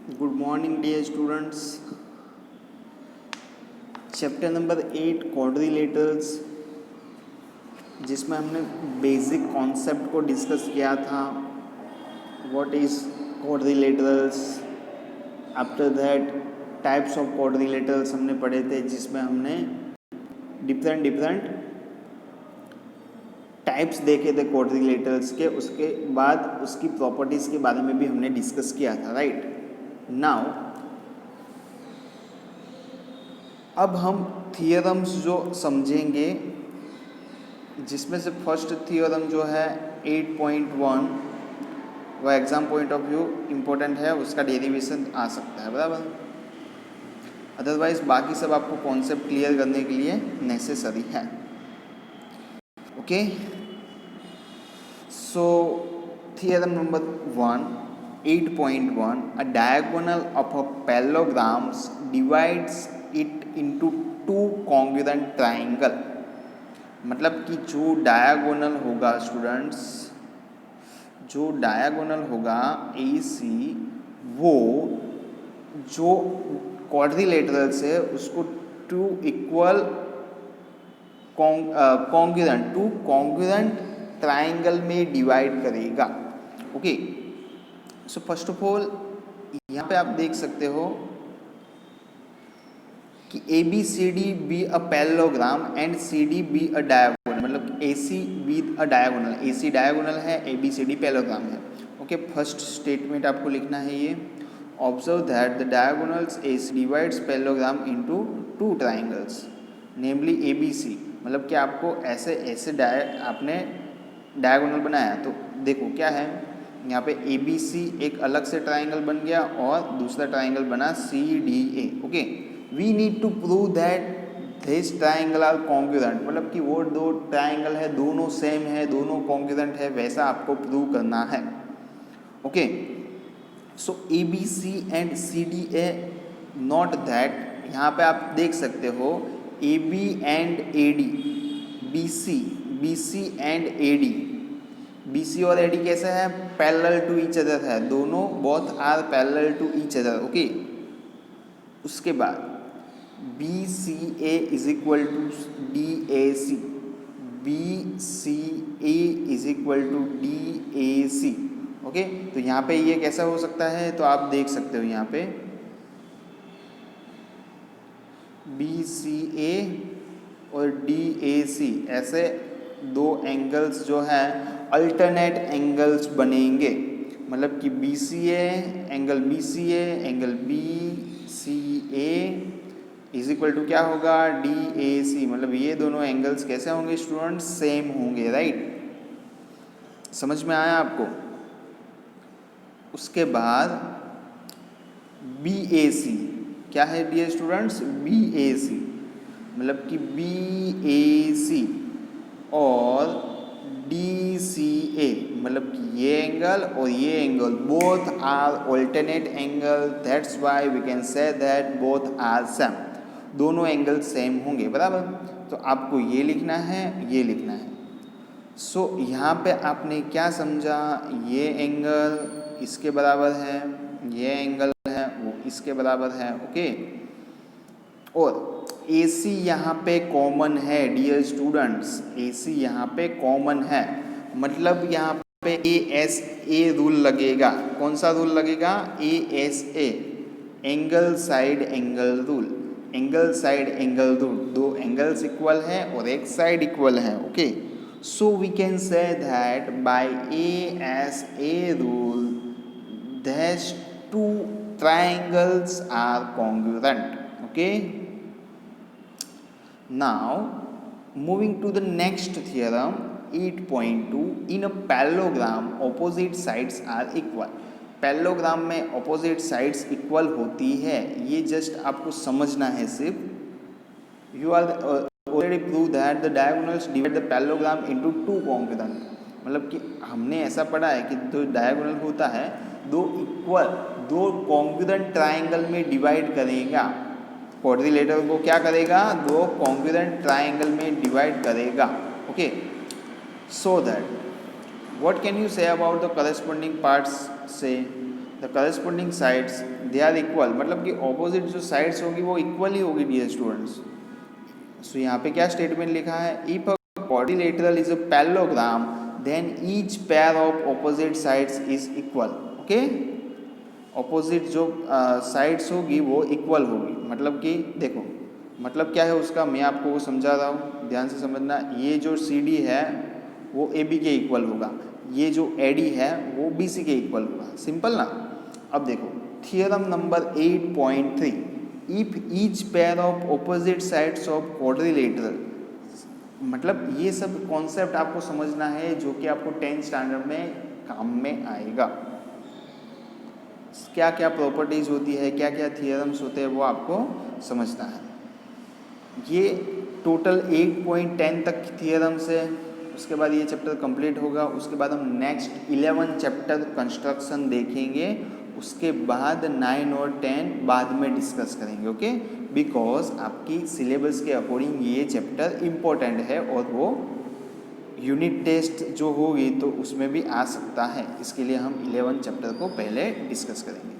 Good morning dear students. Chapter number 8 quadrilaterals, जिसमें हमने basic concept को डिस्कस किया था। What is quadrilaterals, after that types of quadrilaterals हमने पढ़े थे, जिसमें हमने डिफरेंट टाइप्स देखे थे क्वाड्रिलेटरल्स के। उसके बाद उसकी प्रॉपर्टीज़ के बारे में भी हमने डिस्कस किया था, राइट। नाउ अब हम थियरम्स जो समझेंगे, जिसमें से फर्स्ट थियरम जो है 8.1, वो exam point of view important है, उसका डेरिवेशन आ सकता है, बराबर। अदरवाइज बाकी सब आपको कॉन्सेप्ट क्लियर करने के लिए नेसेसरी है। Okay, so theorem number 1, 8.1, a diagonal of a parallelogram divides it into two congruent triangle। मतलब कि जो डायगोनल होगा स्टूडेंट्स, जो डायगोनल होगा AC, वो जो क्वाड्रिलेटरल्स है उसको टू इक्वल कॉन्ग्रुएंट ट्राइंगल में डिवाइड करेगा। Okay, so first of all यहाँ पे आप देख सकते हो कि ABCD be a parallelogram and CD be a diagonal. मतलब AC with a diagonal, AC diagonal है, ABCD पैरेललोग्राम है। ओके, फर्स्ट स्टेटमेंट आपको लिखना है ये, observe that the diagonals AC divides parallelogram into two triangles namely ABC। मतलब कि आपको ऐसे आपने डायगोनल बनाया, तो देखो क्या है यहाँ पे ABC एक अलग से ट्राइंगल बन गया और दूसरा ट्राइंगल बना CDA। Okay, we need to prove that this triangle are congruent. मतलब कि वो दो ट्राइंगल है, दोनों सेम है, दोनों कॉन्ग्रुएंट है, वैसा आपको प्रूव करना है। Okay, so ABC and CDA not that. यहाँ पे आप देख सकते हो AB and AD, BC and AD, BC और AD कैसे है, पैरेलल टू ईच अदर है, दोनों both are parallel to each other. Okay, उसके बाद BCA is equal to DAC, BCA is equal to DAC। Okay, तो यहाँ पे ये कैसा हो सकता है, तो आप देख सकते हो यहाँ पे BCA और DAC ऐसे दो एंगल्स जो है अल्टरनेट एंगल्स बनेंगे। मतलब कि angle BCA is equal to क्या होगा, DAC। मतलब ये दोनों एंगल्स कैसे होंगे स्टूडेंट्स, सेम होंगे, राइट। समझ में आया आपको। उसके बाद BAC क्या है डियर स्टूडेंट्स, BAC मतलब कि BAC और DCA, मतलब कि ये एंगल और ये angle both are alternate angle, that's why we can say that both are same. दोनों एंगल सेम होंगे, बराबर। तो आपको ये लिखना है, ये लिखना है। सो यहाँ पे आपने क्या समझा, ये एंगल इसके बराबर है, ये एंगल है वो इसके बराबर है। ओके, और AC यहाँ पे कॉमन है डियर स्टूडेंट्स, AC यहाँ पे कॉमन है। मतलब यहाँ पे ASA रूल लगेगा। कौन सा रूल लगेगा, ASA, angle side angle rule. Angle side angle rule, दो एंगल्स इक्वल है और एक साइड इक्वल है। Okay, so we can say that by ASA rule these two triangles are congruent। okay, now moving to the next theorem 8.2, in a parallelogram opposite sides are equal। Parallelogram में opposite sides equal होती है, ये just आपको समझना है सिर्फ। You are already prove that the diagonals divide the parallelogram into two congruent. मतलब कि हमने ऐसा पढ़ा है कि जो डायगोनल होता है दो कॉन्ग्रुएंट ट्राइंगल में डिवाइड करेगा। क्वाड्रिलेटरल को क्या करेगा, दो कॉन्ग्रुएंट ट्राइंगल में डिवाइड करेगा। Okay, so that what can you say about the corresponding parts say, the corresponding sides they are equal, मतलब कि ऑपोजिट जो साइड्स होगी वो इक्वल ही होगी डियर स्टूडेंट्स। सो यहाँ पे क्या स्टेटमेंट लिखा है, if a quadrilateral is a parallelogram then each pair of opposite sides is equal. Okay, opposite जो साइड्स होगी वो इक्वल होगी, मतलब कि देखो मतलब क्या है उसका, मैं आपको वो समझा रहा हूँ, ध्यान से समझना। ये जो सी डी है वो ए बी के इक्वल होगा, ये जो ए डी है वो बी सी के इक्वल होगा, सिंपल ना। अब देखो theorem number 8.3, if each pair of opposite sides of quadrilateral, मतलब ये सब कॉन्सेप्ट आपको समझना है जो कि आपको 10th स्टैंडर्ड में काम में आएगा। क्या क्या प्रॉपर्टीज होती है, क्या क्या थियरम्स होते हैं, वो आपको समझना है। ये टोटल 8.10 तक थियरम्स है, उसके बाद ये चैप्टर कंप्लीट होगा, उसके बाद हम नेक्स्ट 11 चैप्टर कंस्ट्रक्शन देखेंगे, उसके बाद 9 और 10 बाद में डिस्कस करेंगे। ओके, बिकॉज आपकी सिलेबस के अकॉर्डिंग ये चैप्टर इम्पोर्टेंट है और वो यूनिट टेस्ट जो होगी तो उसमें भी आ सकता है, इसके लिए हम 11 चैप्टर को पहले डिस्कस करेंगे।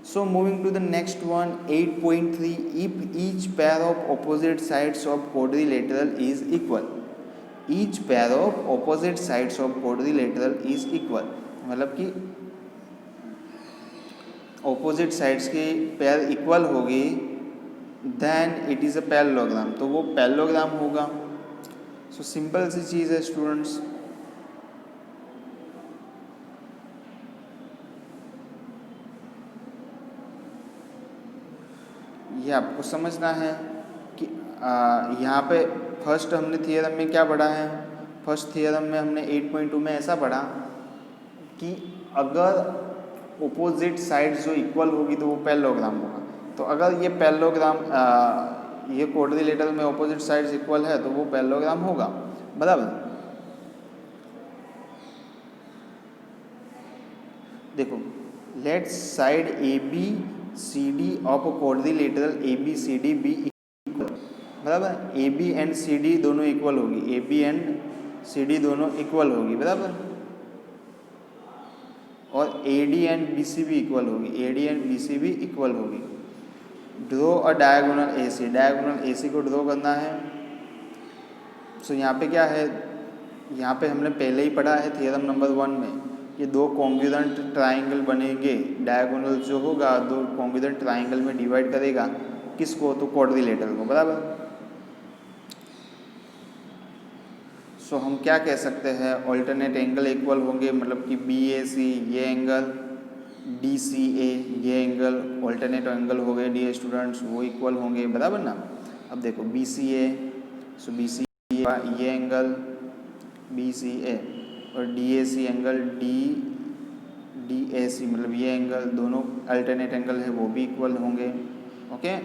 So moving to the next one, 8.3, if each pair of opposite sides of quadrilateral is equal, each pair of opposite sides of quadrilateral is equal, मतलब कि ऑपोजिट साइड्स की पेयर इक्वल होगी, then it is a parallelogram, तो वो parallelogram होगा। So simple सी चीज़ है students, ये आपको समझना है कि यहाँ पे फर्स्ट हमने थियरम में क्या पढ़ा है, फर्स्ट थियरम में हमने 8.2 में ऐसा पढ़ा कि अगर ओपोजिट साइड्स जो इक्वल होगी तो वो पैरेललोग्राम होगा। तो अगर ये पैरेललोग्राम ये क्वाड्रिलेटरल में ओपोजिट साइड्स इक्वल है तो वो पैरेललोग्राम होगा, बराबर। देखो let side A B C D of quadrilateral A B C D be equal, बराबर। A B and C D दोनों इक्वल होगी, A B and C D दोनों इक्वल होगी, बराबर। और A D and B C भी equal होगी, A D and B C भी इक्वल होगी। Draw a diagonal A C, diagonal A C को ड्रॉ करना है। सो यहाँ पे क्या है, यहाँ पे हमने पहले ही पढ़ा है थियरम नंबर 1 में कि दो कॉन्ग्रुएंट ट्राइंगल बनेंगे, डायगोनल जो होगा दो कॉन्ग्रुएंट ट्राइंगल में डिवाइड करेगा किसको, तो क्वाड्रिलेटरल को, बराबर। सो हम क्या कह सकते हैं, ऑल्टरनेट एंगल इक्वल होंगे, मतलब कि बी ए सी ये एंगल, डी सी ए ये एंगल, ऑल्टरनेट एंगल हो गए डियर स्टूडेंट्स, वो इक्वल होंगे, बराबर ना। अब देखो बी सी ए, सो बी सी ए ये एंगल बी सी ए और D A C angle D A C, मतलब ये एंगल दोनों अल्टरनेट एंगल है वो भी इक्वल होंगे। ओके,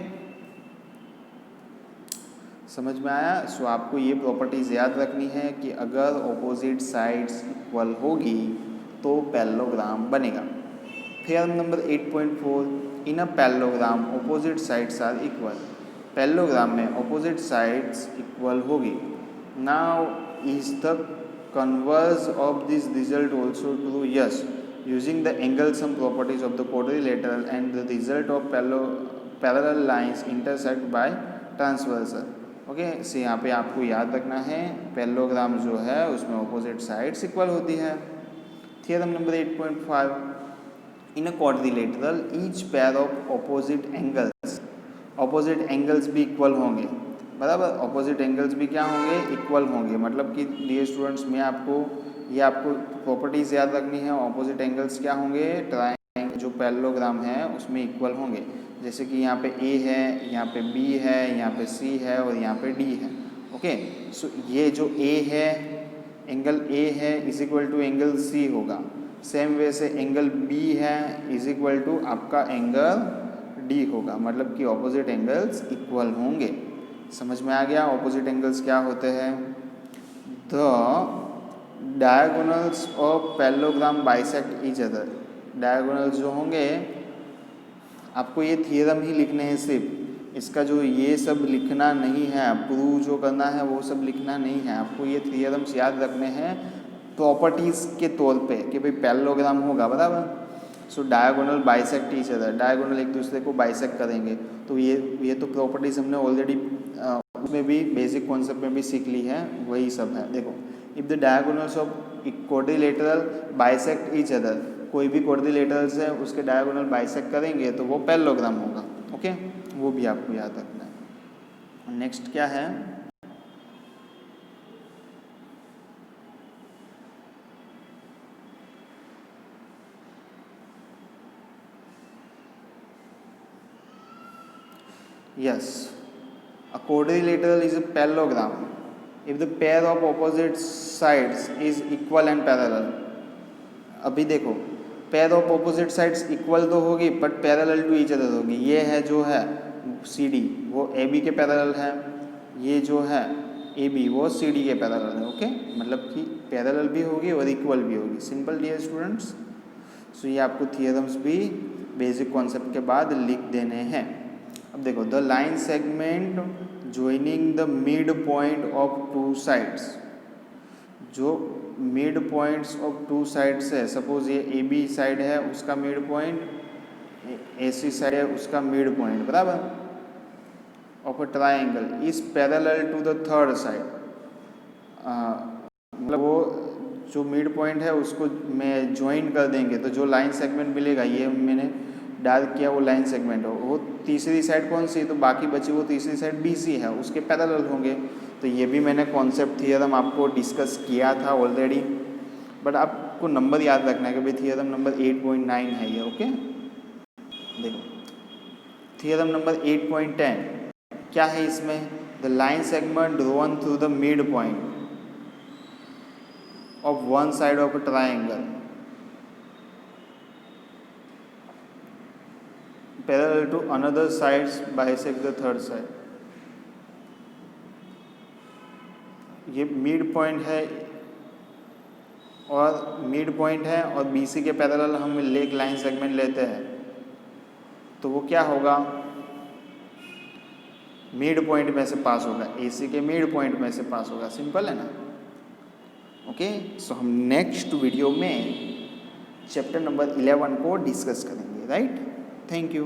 समझ में आया। सो आपको ये प्रॉपर्टीज़ याद रखनी है कि अगर ऑपोजिट साइड्स इक्वल होगी तो पैरेललोग्राम बनेगा। Theorem number 8.4, in a parallelogram opposite sides are equal, parallelogram में ऑपोजिट साइड्स इक्वल होगी। Now is the converse of this result also true, yes, using the angle sum properties of the quadrilateral and the result of parallel lines intersect by transversal. Okay, so यहाँ पे आपको याद रखना है parallelogram जो है उसमें ऑपोजिट साइड्स इक्वल होती है। Theorem number 8.5, in a quadrilateral each pair of opposite angles भी इक्वल होंगे, बराबर। ऑपोजिट एंगल्स भी क्या होंगे, इक्वल होंगे, मतलब कि डियर स्टूडेंट्स में आपको प्रॉपर्टीज़ याद रखनी है। ऑपोजिट एंगल्स क्या होंगे, ट्राइंगल जो पैरेललोग्राम है उसमें इक्वल होंगे। जैसे कि यहाँ पे ए है, यहाँ पे बी है, यहाँ पे सी है और यहाँ पे डी है। ओके, सो ये जो ए है, एंगल ए है is equal to angle C होगा। सेम वे से एंगल बी है इज इक्वल टू आपका एंगल डी होगा, मतलब कि ऑपोजिट एंगल्स इक्वल होंगे। समझ में आ गया ऑपोजिट एंगल्स क्या होते हैं। The diagonals of parallelogram bisect each other, diagonals जो होंगे आपको ये थियरम ही लिखने हैं सिर्फ, इसका जो ये सब लिखना नहीं है, प्रूव जो करना है वो सब लिखना नहीं है। आपको ये थियरम्स याद रखने हैं प्रॉपर्टीज़ के तौर पे कि भाई पैरेललोग्राम होगा, बराबर। So diagonal bisect each other, diagonal एक दूसरे को बाइसेक्ट करेंगे। तो ये तो प्रॉपर्टीज हमने ऑलरेडी उसमें भी बेसिक कॉन्सेप्ट में भी सीख ली है, वही सब है। देखो, if the diagonals of quadrilateral bisect each other, कोई भी क्वाड्रिलेटरल्स है उसके डायगोनल बाइसेक्ट करेंगे तो वो पैरेललोग्राम होगा। ओके, वो भी आपको याद रखना है। नेक्स्ट क्या है, yes, a quadrilateral is a parallelogram if the pair of opposite sides is equal and parallel। अभी देखो, pair of opposite sides equal तो होगी but parallel to each other होगी। ये है जो है सी डी, वो ए बी के पैरेलल है, ये जो है ए बी वो सी डी के पैरेलल है। ओके, मतलब कि पैरेलल भी होगी और इक्वल भी होगी। Simple dear students. सो ये आपको थियरम्स भी बेसिक कॉन्सेप्ट के बाद लिख देने हैं। अब देखो, the line segment joining the mid point of two sides, जो mid points of two sides है, सपोज ये ए बी साइड है उसका mid point, A C side है उसका मिड पॉइंट, बराबर, of a triangle is parallel to the third side. मतलब वो जो मिड पॉइंट है उसको मैं ज्वाइन कर देंगे तो जो लाइन सेगमेंट मिलेगा, ये मैंने डाल किया वो लाइन सेगमेंट हो, वो तीसरी साइड कौन सी, तो बाकी बची वो तीसरी साइड बी सी है, उसके पैरेलल होंगे। तो ये भी मैंने कॉन्सेप्ट थियरम आपको डिस्कस किया था ऑलरेडी, बट आपको नंबर याद रखना है कि भाई थियरम नंबर 8.9 है ये। ओके, देखो थियरम नंबर 8.10 क्या है इसमें, the line segment drawn through the mid point of one side of a triangle parallel to another sides bisect the third side. ये मिड पॉइंट है और BC के पैरेलल हम एक लाइन सेगमेंट लेते हैं तो वो क्या होगा, मिड पॉइंट में से पास होगा, AC के मिड पॉइंट में से पास होगा। सिंपल है ना। ओके, सो हम नेक्स्ट वीडियो में चैप्टर नंबर 11 को डिस्कस करेंगे। Right, thank you.